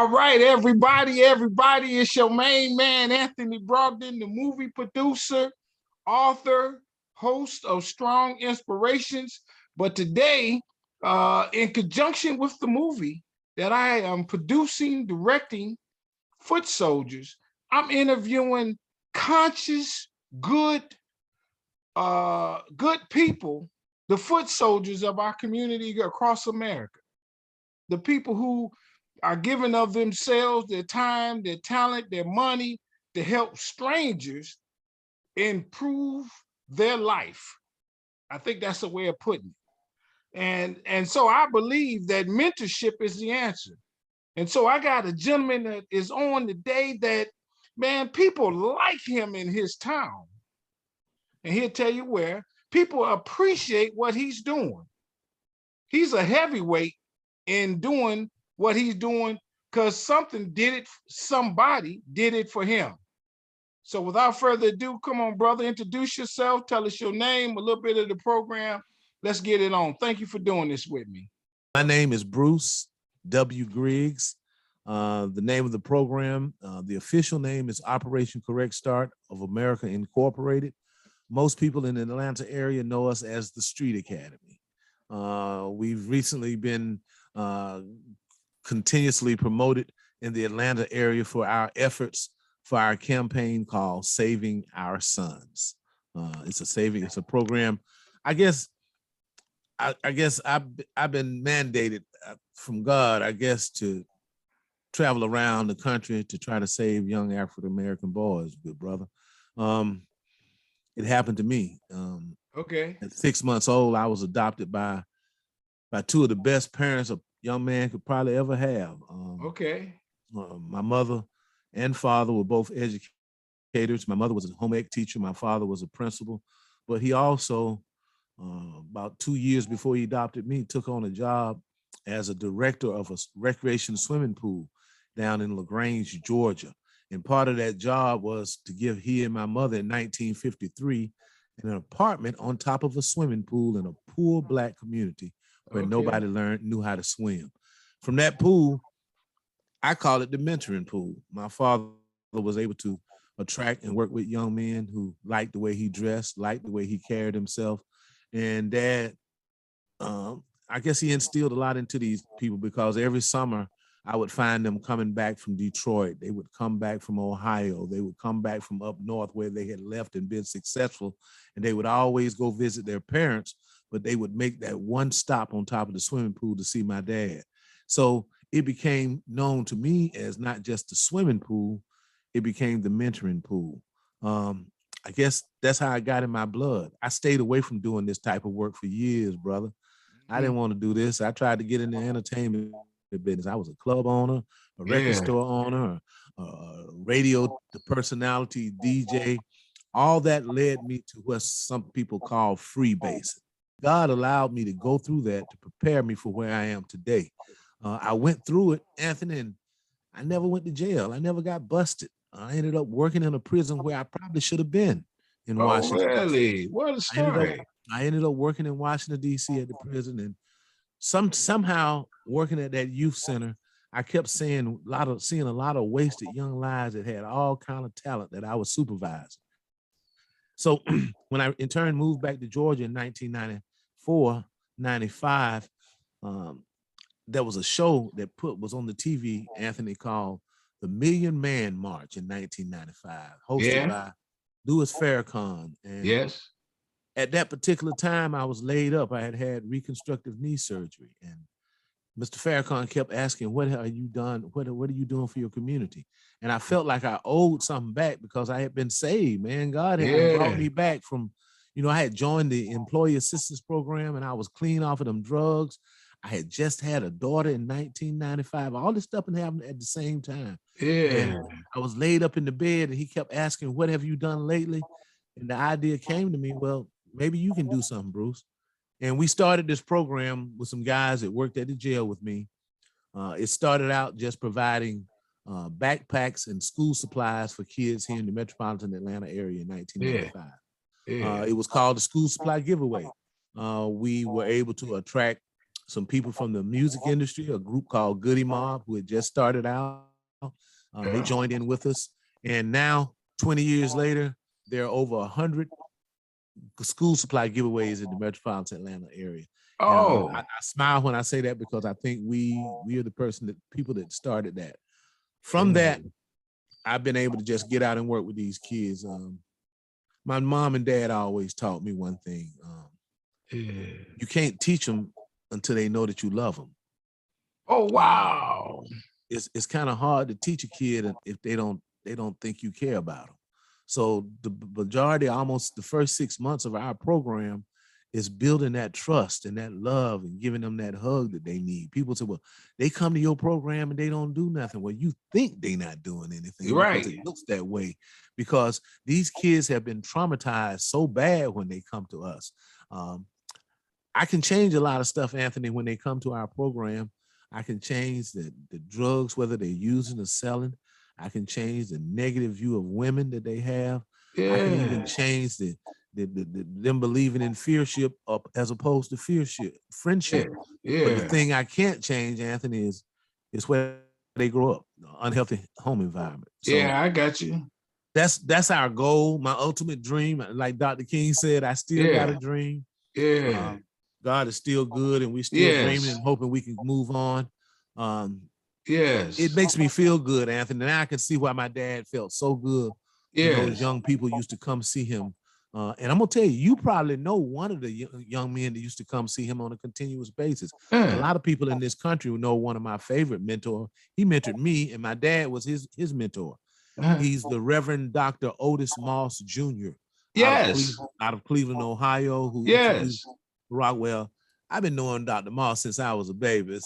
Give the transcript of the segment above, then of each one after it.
All right, everybody, it's your main man, Anthony Brogdon, the movie producer, author, host of Strong Inspirations. But today, in conjunction with the movie that I am producing, directing, Foot Soldiers, I'm interviewing conscious, good, good people, the foot soldiers of our community across America, the people who are giving of themselves, their time, their talent, their money to help strangers improve their life. I think that's a way of putting it. And so I believe that mentorship is the answer. And so I got a gentleman that is on today that, man, people like him in his town. And he'll tell you where. People appreciate what he's doing. He's a heavyweight in doing what he's doing because somebody did it for him. So without further ado, come on, brother, introduce yourself, tell us your name, a little bit of the program. Let's get it on. Thank you for doing this with me. My name is Bruce W. Griggs. The name of the program, the official name is Operation Correct Start of America Incorporated. Most people in the Atlanta area know us as the Street Academy. We've recently been continuously promoted in the Atlanta area for our efforts for our campaign called Saving Our Sons. It's a program. I guess I've been mandated from God, I guess, to travel around the country to try to save young African-American boys, good brother. It happened to me. Okay. At 6 months old, I was adopted by two of the best parents a young man could probably ever have. Okay. My mother and father were both educators. My mother was a home ec teacher. My father was a principal, but he also, about 2 years before he adopted me, took on a job as a director of a recreation swimming pool down in LaGrange, Georgia. And part of that job was to give he and my mother in 1953 an apartment on top of a swimming pool in a poor Black community where nobody knew how to swim. From that pool, I call it the mentoring pool. My father was able to attract and work with young men who liked the way he dressed, liked the way he carried himself. And Dad, I guess he instilled a lot into these people because every summer I would find them coming back from Detroit. They would come back from Ohio. They would come back from up north where they had left and been successful. And they would always go visit their parents, but they would make that one stop on top of the swimming pool to see my dad. So it became known to me as not just the swimming pool, it became the mentoring pool. I guess that's how I got in my blood. I stayed away from doing this type of work for years, brother. I didn't want to do this. I tried to get in the entertainment business. I was a club owner, a record store owner, a radio personality, DJ. All that led me to what some people call freebasing. God allowed me to go through that to prepare me for where I am today. I went through it, Anthony, and I never went to jail. I never got busted. I ended up working in a prison where I probably should have been in Washington. Really? What a story. I ended up working in Washington, D.C. at the prison, and somehow working at that youth center, I kept seeing a lot of wasted young lives that had all kind of talent that I was supervising. So when I in turn moved back to Georgia in 1994, 95, there was a show that was on the TV, Anthony, called the Million Man March in 1995, hosted by Louis Farrakhan. And at that particular time, I was laid up. I had had reconstructive knee surgery, and Mr. Farrakhan kept asking, "What have you done? What are you doing for your community?" And I felt like I owed something back because I had been saved, man. God had brought me back from, I had joined the employee assistance program and I was clean off of them drugs. I had just had a daughter in 1995. All this stuff happened at the same time. And I was laid up in the bed and he kept asking, "What have you done lately?" And the idea came to me, well, maybe you can do something, Bruce. And we started this program with some guys that worked at the jail with me. It started out just providing backpacks and school supplies for kids here in the metropolitan Atlanta area in 1995. It was called the School Supply Giveaway. We were able to attract some people from the music industry, a group called Goody Mob, who had just started out. They joined in with us. And now, 20 years later, there are over 100 school supply giveaways in the metropolitan Atlanta area. Oh, I smile when I say that because I think we are the people that started that. From that, I've been able to just get out and work with these kids. My mom and dad always taught me one thing. You can't teach them until they know that you love them. Oh, wow. It's kind of hard to teach a kid if they don't think you care about them. So the majority, almost the first 6 months of our program, is building that trust and that love and giving them that hug that they need. People say, well, they come to your program and they don't do nothing. Well, you think they're not doing anything because it looks that way, because these kids have been traumatized so bad when they come to us. I can change a lot of stuff, Anthony, when they come to our program. I can change the drugs, whether they're using or selling. I can change the negative view of women that they have. I can even change them believing in fearship up as opposed to friendship. But the thing I can't change, Anthony, is where they grow up, unhealthy home environment. So I got you. That's our goal, my ultimate dream. Like Dr. King said, I still got a dream. God is still good, and we're still dreaming and hoping we can move on. It makes me feel good, Anthony. Now I can see why my dad felt so good when those young people used to come see him. And I'm gonna tell you, you probably know one of the young men that used to come see him on a continuous basis. A lot of people in this country know one of my favorite mentors. He mentored me, and my dad was his mentor. He's the Reverend Dr. Otis Moss Jr. Out of Cleveland, Ohio, who introduced Rockwell. I've been knowing Dr. Moss since I was a baby.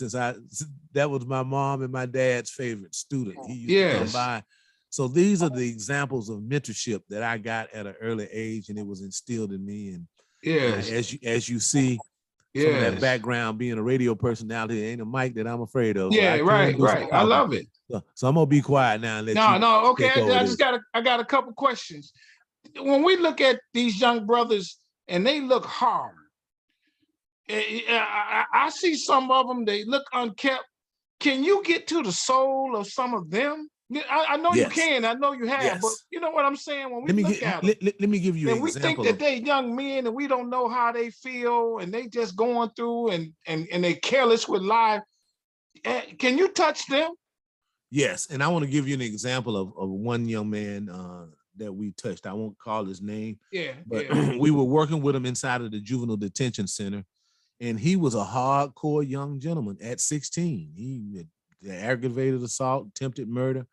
That was my mom and my dad's favorite student. He used to come by. So these are the examples of mentorship that I got at an early age, and it was instilled in me. And as you see, some of that background, being a radio personality, ain't a mic that I'm afraid of. So right. I love it. So I'm gonna be quiet now and let you. Okay. I got a couple questions. When we look at these young brothers and they look hard, I see some of them, they look unkept. Can you get to the soul of some of them? I know you can. I know you have, but you know what I'm saying? When we look at them, let me give you an and we example. think that they young men and we don't know how they feel and they just going through and they careless with life. Can you touch them? Yes, and I want to give you an example of one young man that we touched. I won't call his name. But we were working with him inside of the juvenile detention center, and he was a hardcore young gentleman at 16. He had aggravated assault, attempted murder,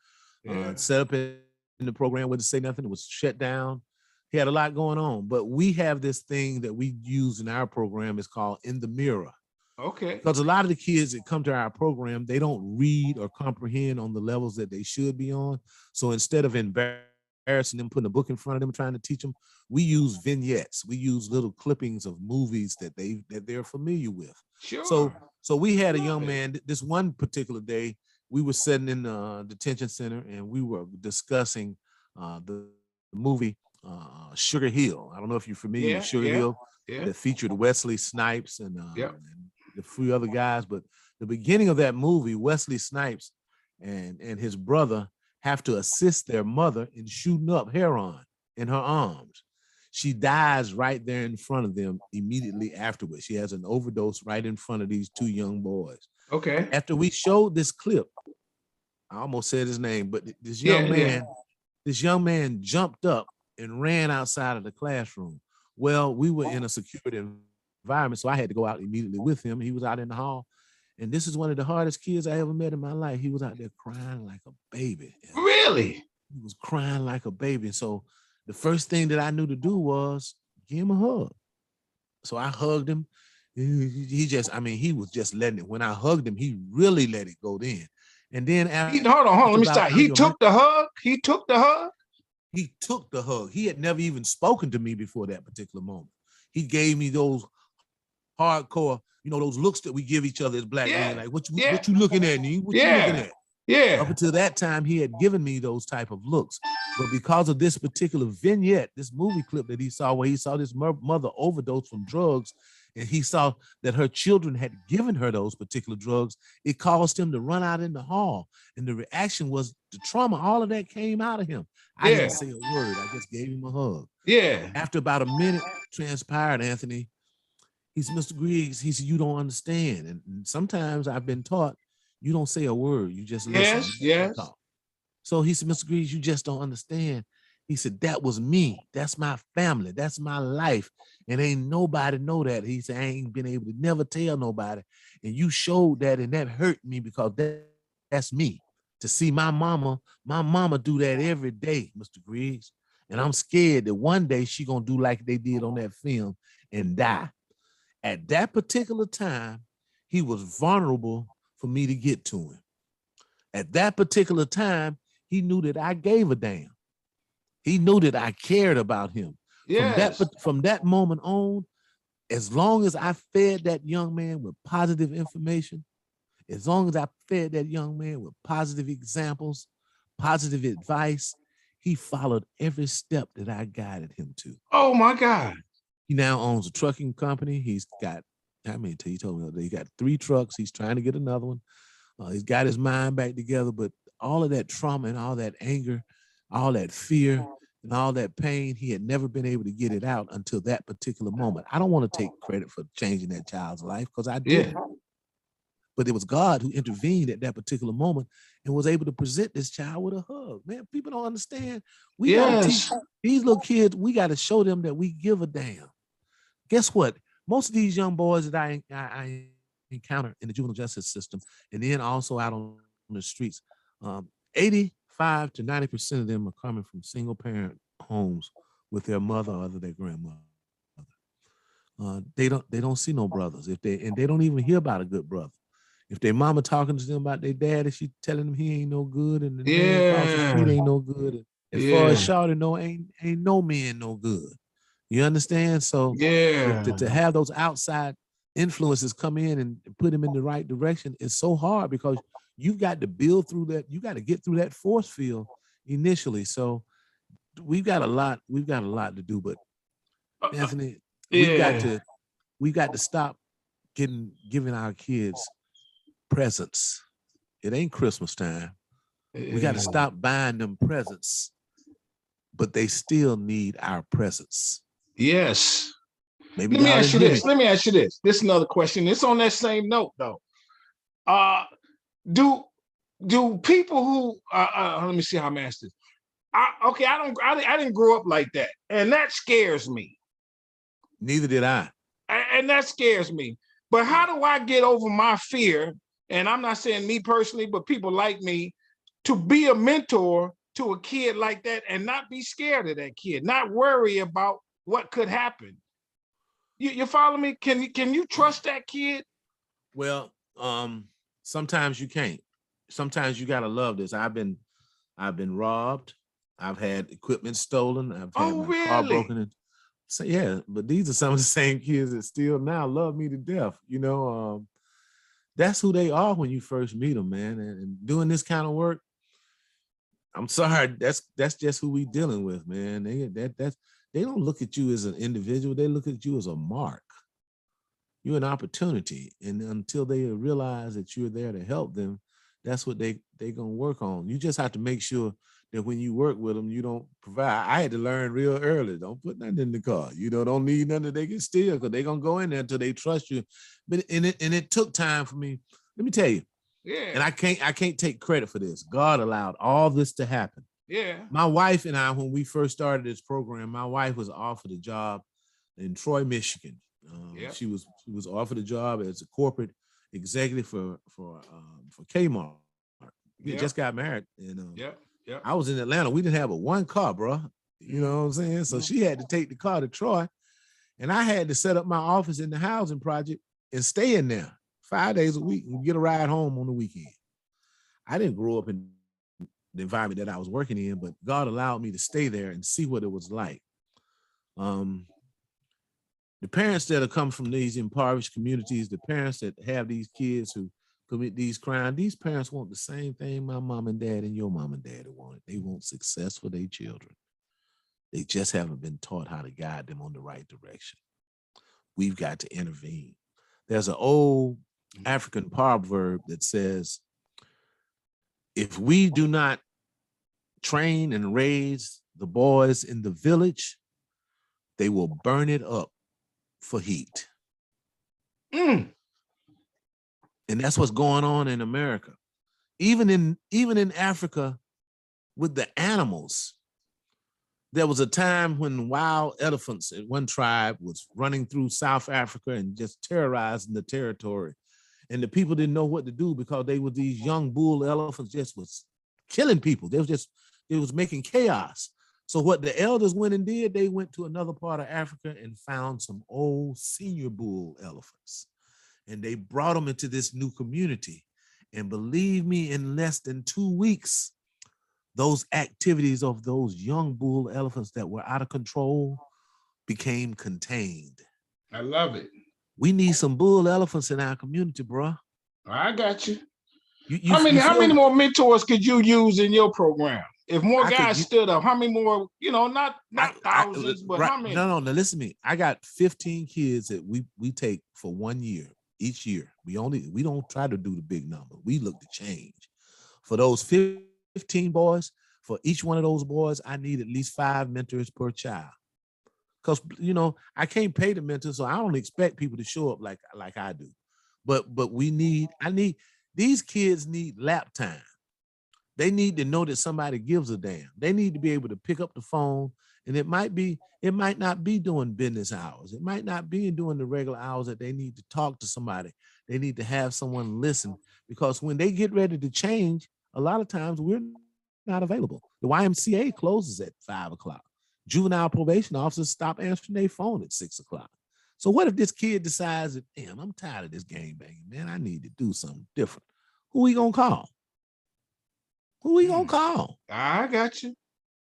set up in the program, wouldn't say nothing. It was shut down. He had a lot going on, but we have this thing that we use in our program. It's called In the Mirror. Okay. Because a lot of the kids that come to our program, they don't read or comprehend on the levels that they should be on. So instead of embarrassing them, putting a book in front of them, trying to teach them, we use vignettes. We use little clippings of movies that they're familiar with. Sure. So we had a young man, this one particular day, we were sitting in the detention center and we were discussing the movie Sugar Hill. I don't know if you're familiar with Sugar Hill, that featured Wesley Snipes and a few other guys. But the beginning of that movie, Wesley Snipes and his brother have to assist their mother in shooting up heroin in her arms. She dies right there in front of them immediately afterwards. She has an overdose right in front of these two young boys. Okay. After we showed this clip, I almost said his name, but this young man jumped up and ran outside of the classroom. Well, we were in a security environment, so I had to go out immediately with him. He was out in the hall. And this is one of the hardest kids I ever met in my life. He was out there crying like a baby. Really? He was crying like a baby. And so the first thing that I knew to do was give him a hug. So I hugged him. He was just letting it. When I hugged him, he really let it go then. And then after, hold on, let me stop. He took the hug? He took the hug? He took the hug. He had never even spoken to me before that particular moment. He gave me those hardcore, those looks that we give each other as black men. Like, what you looking at, Nee? What you looking at? Yeah. Up until that time, he had given me those type of looks. But because of this particular vignette, this movie clip that he saw, where he saw this mother overdose from drugs, and he saw that her children had given her those particular drugs, it caused him to run out in the hall. And the reaction was the trauma, all of that came out of him. I Yeah. didn't say a word. I just gave him a hug. Yeah. After about a minute transpired, Anthony, he said, Mr. Griggs, he said, you don't understand. And sometimes I've been taught you don't say a word, you just listen. Yes. Yes. Talk. So he said, Mr. Griggs, you just don't understand. He said, that was me. That's my family. That's my life. And ain't nobody know that. He said, I ain't been able to never tell nobody. And you showed that, and that hurt me because that's me. To see my mama do that every day, Mr. Griggs. And I'm scared that one day she gonna do like they did on that film and die. At that particular time, he was vulnerable for me to get to him. At that particular time, he knew that I gave a damn. He knew that I cared about him. Yes. From that moment on, as long as I fed that young man with positive information, as long as I fed that young man with positive examples, positive advice, he followed every step that I guided him to. Oh my God. He now owns a trucking company. He's got, he told me that he got 3 trucks. He's trying to get another one. He's got his mind back together, but all of that trauma and all that anger, all that fear and all that pain, he had never been able to get it out until that particular moment. I don't want to take credit for changing that child's life because I didn't. Yeah. But it was God who intervened at that particular moment and was able to present this child with a hug. Man, people don't understand. We got to teach these little kids, we got to show them that we give a damn. Guess what? Most of these young boys that I encounter in the juvenile justice system, and then also out on the streets, 85 to 90% of them are coming from single parent homes with their mother or their grandmother. They don't see no brothers. And they don't even hear about a good brother. If their mama talking to them about their dad, and she telling them he ain't no good, and the man across the street ain't no good, and as far as Shawty know, ain't no man no good. You understand? So to have those outside influences come in and put him in the right direction is so hard because you've got to build through that. You got to get through that force field initially. So we've got a lot to do. But Anthony, we've got to stop giving our kids presents. It ain't Christmas time. We got to stop buying them presents, but they still need our presence. Yes. Maybe Let me ask you this. This is another question. It's on that same note, though. Do people who let me see how I'm asking this. I didn't grow up like that, and that scares me. Neither did I. And that scares me. But how do I get over my fear? And I'm not saying me personally, but people like me, to be a mentor to a kid like that and not be scared of that kid, not worry about what could happen. You follow me? Can you trust that kid? Well, sometimes you can't. Sometimes you gotta love this. I've been robbed. I've had equipment stolen. I've had my car broken in. So yeah, but these are some of the same kids that still now love me to death. You know, that's who they are when you first meet them, man. And doing this kind of work, I'm sorry, that's just who we dealing with, man. They don't look at you as an individual. They look at you as a mark. You're an opportunity, and until they realize that you're there to help them, that's what they gonna work on. You just have to make sure that when you work with them, you don't provide. I had to learn real early. Don't put nothing in the car. You know, don't need nothing that they can steal because they're gonna go in there until they trust you. But it took time for me. Let me tell you. Yeah. And I can't take credit for this. God allowed all this to happen. Yeah. My wife and I, when we first started this program, my wife was offered a job in Troy, Michigan. She was offered a job as a corporate executive for Kmart. We just got married, and I was in Atlanta. We didn't have a one car, bro. You know what I'm saying? So she had to take the car to Troy, and I had to set up my office in the housing project and stay in there 5 days a week and get a ride home on the weekend. I didn't grow up in the environment that I was working in, but God allowed me to stay there and see what it was like. The parents that have come from these impoverished communities, the parents that have these kids who commit these crimes, these parents want the same thing my mom and dad and your mom and dad wanted. They want success for their children. They just haven't been taught how to guide them on the right direction. we've got to intervene. There's an old African proverb that says, if we do not train and raise the boys in the village, they will burn it up for heat. Mm. And that's what's going on in America. Even in Africa with the animals, there was a time when wild elephants in one tribe was running through South Africa and just terrorizing the territory. And the people didn't know what to do because they were these young bull elephants just was killing people. It was making chaos. So what the elders went and did, they went to another part of Africa and found some old senior bull elephants. And they brought them into this new community. And believe me, in less than 2 weeks, those activities of those young bull elephants that were out of control became contained. I love it. We need some bull elephants in our community, bro. I got you. You How many feel more mentors could you use in your program? If more I guys could- stood up, how many more, not thousands, but right, how many? No, listen to me. I got 15 kids that we take for 1 year, each year. We don't try to do the big number. We look to change. For those 15 boys, for each one of those boys, I need at least 5 mentors per child. Because I can't pay the mentors, so I don't expect people to show up like I do. But these kids need lap time. They need to know that somebody gives a damn. They need to be able to pick up the phone, and it might not be doing business hours. It might not be doing the regular hours that they need to talk to somebody. They need to have someone listen, because when they get ready to change, a lot of times we're not available. The YMCA closes at 5:00. Juvenile probation officers stop answering their phone at 6:00. So what if this kid decides that, damn, I'm tired of this game banging, man. I need to do something different. Who we gonna call? Who we gonna call? I got you.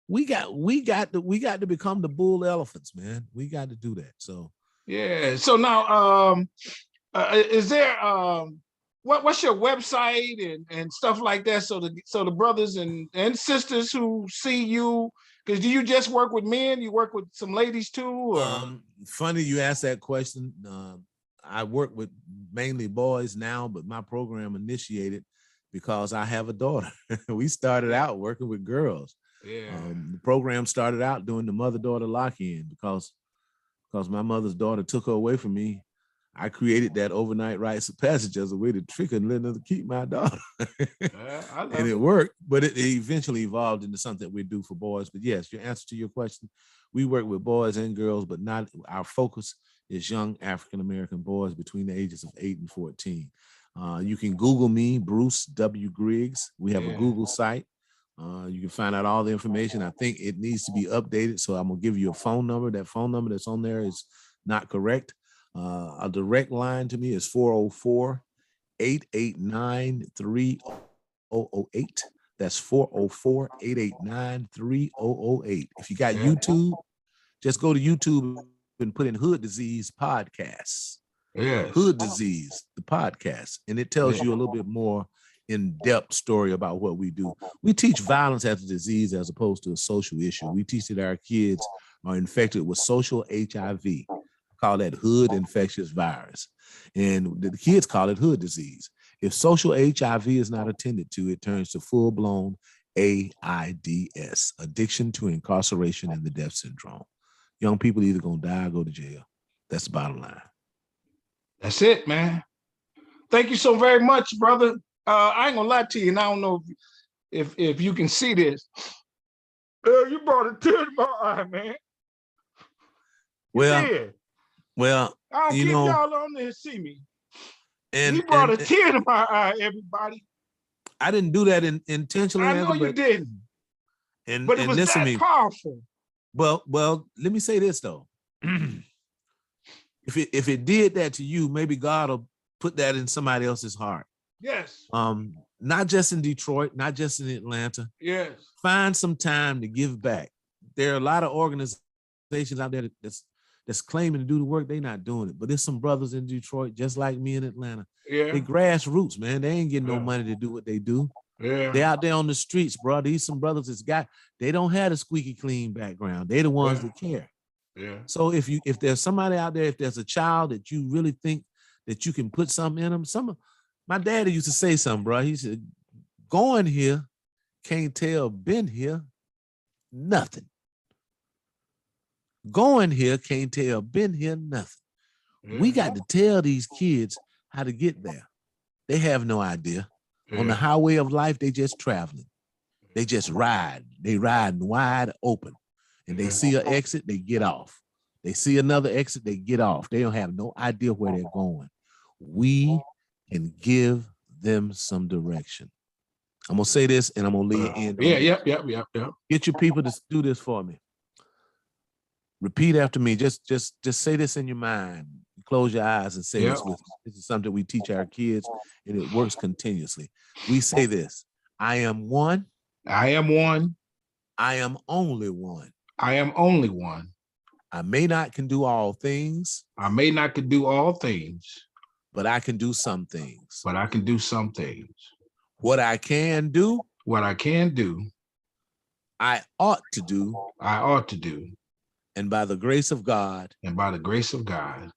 We got to become the bull elephants, man. We got to do that. So yeah. So now, is there what's your website and stuff like that? So the brothers and sisters who see you, because do you just work with men? You work with some ladies too? Or? Funny you asked that question. I work with mainly boys now, but my program initiated because I have a daughter. We started out working with girls. Yeah. The program started out doing the mother-daughter lock-in because my mother's daughter took her away from me. I created that overnight rites of passage as a way to trick her and let her keep my daughter. And it worked, but it eventually evolved into something we do for boys. But yes, your answer to your question, we work with boys and girls, but not our focus is young African-American boys between the ages of 8 and 14. You can Google me, Bruce W. Griggs. We have a Google site. You can find out all the information. I think it needs to be updated, so I'm gonna give you a phone number. That phone number that's on there is not correct. A direct line to me is 404-889-3008. That's 404-889-3008. If you got YouTube, just go to YouTube and put in Hood Disease Podcasts. Yes. Hood Disease, the podcast, and it tells you a little bit more in-depth story about what we do. We teach violence as a disease as opposed to a social issue. We teach that our kids are infected with social HIV. Call that hood infectious virus. And the kids call it hood disease. If social HIV is not attended to, it turns to full-blown AIDS, addiction to incarceration and the death syndrome. Young people either gonna die or go to jail. That's the bottom line. That's it, man. Thank you so very much, brother. I ain't gonna lie to you, and I don't know if you can see this. You brought a tear to my eye, man. Well, I don't keep y'all on there see me. And you brought a tear to my eye, everybody. I didn't do that intentionally. I know you didn't. But it was that powerful. Well, let me say this though. If it did that to you, maybe God will put that in somebody else's heart. Yes. Not just in Detroit, not just in Atlanta. Yes. Find some time to give back. There are a lot of organizations out there that's claiming to do the work. They're not doing it. But there's some brothers in Detroit, just like me in Atlanta. Yeah. They grassroots, man. They ain't getting no money to do what they do. Yeah. They out there on the streets, bro. These some brothers they don't have a squeaky clean background. They the ones that care. Yeah. So if there's somebody out there, if there's a child that you really think that you can put something in them, my daddy used to say something, bro. He said, going here, can't tell been here, nothing. Going here, can't tell been here, nothing. Yeah. We got to tell these kids how to get there. They have no idea. Yeah. On the highway of life, they just traveling. They just ride. They riding wide open. And they see an exit, they get off. They see another exit, they get off. They don't have no idea where they're going. We can give them some direction. I'm gonna say this and I'm gonna leave in. Yep. Get your people to do this for me. Repeat after me. Just say this in your mind. Close your eyes and say this with me. This is something we teach our kids, and it works continuously. We say this: I am one. I am one. I am only one. I am only one. I may not can do all things. I may not can do all things, but I can do some things. But I can do some things. What I can do. What I can do. I ought to do. I ought to do. And by the grace of God. And by the grace of God.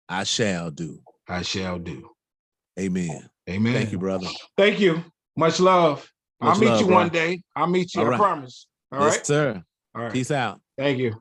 I shall do. I shall do. Amen. Amen. Thank you, brother. Thank you. Much love. I'll meet you one day. I'll meet you. I promise. All right. Yes, sir. All right. Peace out. Thank you.